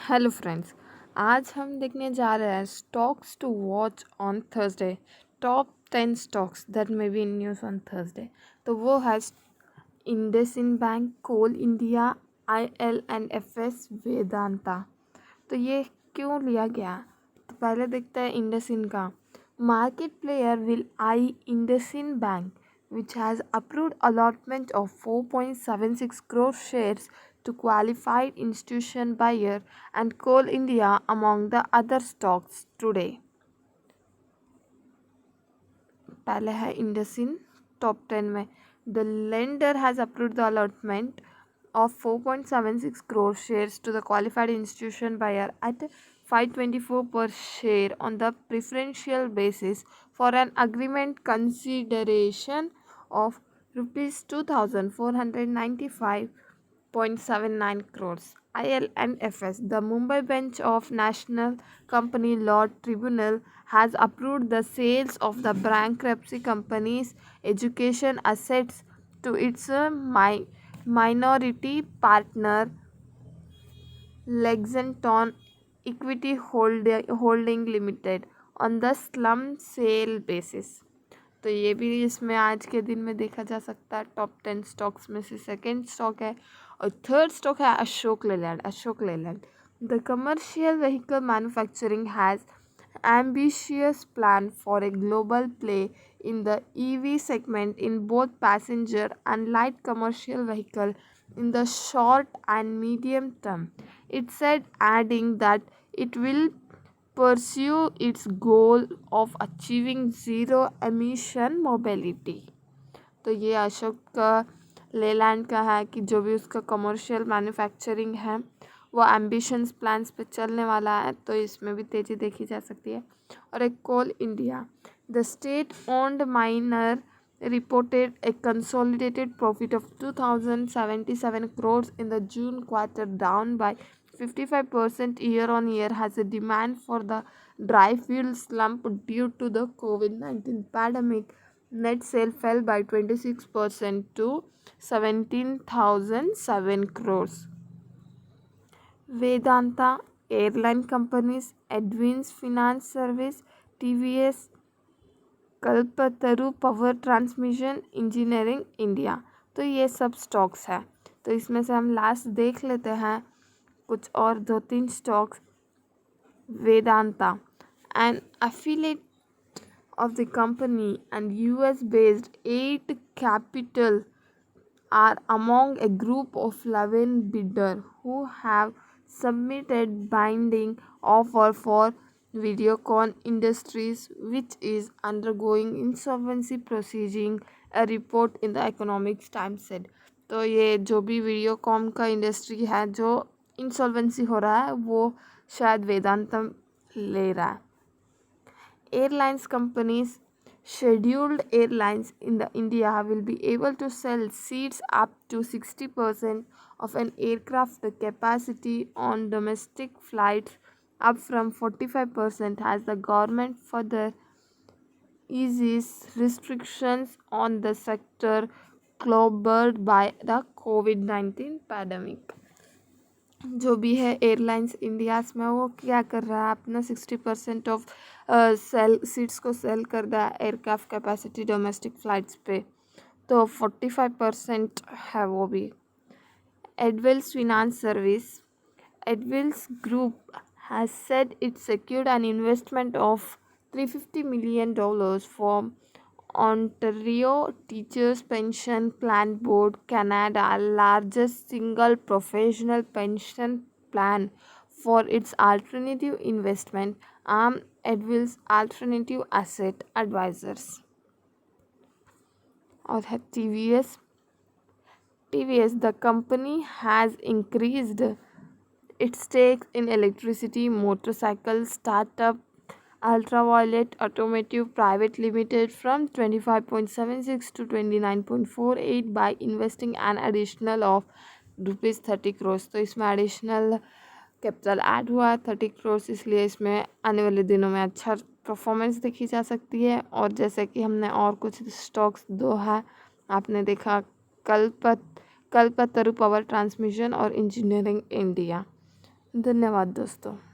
Hello friends. आज हम देखने जा रहे हैं stocks to watch on Thursday. Top 10 stocks that may be in news on Thursday. तो वो है इंडसइंड बैंक, कोल इंडिया, IL&FS, वेदांता। तो ये क्यों लिया गया? तो पहले देखते हैं इंडसइंड का। Market player will I IndusInd bank which has approved allotment of 4.76 crore shares to qualified institution buyer and Coal India among the other stocks today. पहले है इंडसइंड टॉप 10 में। The lender has approved the allotment of 4.76 crore shares to the qualified institution buyer at 524 per share on the preferential basis for an agreement consideration of rupees 2495.79 crores. IL&FS, the Mumbai bench of National Company Law Tribunal, has approved the sales of the bankruptcy company's education assets to its minority partner Lexington Equity Holding Limited on the slum sale basis. तो ये भी इसमें आज के दिन में देखा जा सकता है। टॉप 10 स्टॉक्स में से सेकेंड स्टॉक है और थर्ड स्टॉक है Ashok Leyland. The commercial vehicle manufacturing has ambitious plan for a global play in the EV segment in both passenger and light commercial vehicle in the short and medium term. It said, adding that it will pursue its goal of achieving zero emission mobility. तो ये अशोक लेलैंड का है कि जो भी उसका commercial manufacturing है वो एम्बिशंस प्लान्स पे चलने वाला है, तो इसमें भी तेज़ी देखी जा सकती है। और एक Coal India, the state owned miner reported a consolidated profit of 2077 crores in the June quarter, down by 55% year on year, has a demand for the dry fuel slump due to the COVID-19 pandemic. Net sale fell by 26% to 17,007 crores. Vedanta Airline Companies, Edwins Finance Service, TVS, Kalpataru Power Transmission Engineering India. तो ये सब stocks है। तो इसमें से हम last देख लेते हैं कुछ और 2-3 stocks. Vedanta, an affiliate of the company and US based 8 Capital, are among a group of 11 bidders who have submitted binding offer for Videocon Industries, which is undergoing insolvency proceeding, a report in the Economics Times said. तो ये जो भी वीडियोकॉन का industry है जो insolvency हो रहा है वो शायद वेदांतम ले रहा है। Airlines companies, scheduled airlines in the India will be able to sell seats up to 60% of an aircraft capacity on domestic flights, up from 45%, as the government further eases restrictions on the sector clobbered by the COVID-19 pandemic. जो भी है airlines India's में वो क्या कर रहा है, अपना 60% ऑफ सेल सीट्स को सेल कर रहा है एयरक्राफ्ट कैपेसिटी डोमेस्टिक फ़्लाइट्स पे, तो 45% है वो भी। Edelweiss Finance Service, Edelweiss Group has said it secured an investment of $350 million from Ontario Teachers Pension Plan Board, Canada, largest single professional pension plan, for its alternative investment arm Edwills Alternative Asset Advisors. और है TVS, the company has increased its stake in electricity motorcycle startup Ultraviolet Automotive Private Limited from 25.76 to 29.48 by investing an additional of rupees 30 crores. तो इसमें additional capital add हुआ 30 crores, इसलिए इसमें आने वाले दिनों में अच्छा परफॉर्मेंस देखी जा सकती है। और जैसे कि हमने और कुछ स्टॉक्स दो है आपने देखा, कल्पतरु पावर ट्रांसमिशन और इंजीनियरिंग इंडिया। धन्यवाद दोस्तों।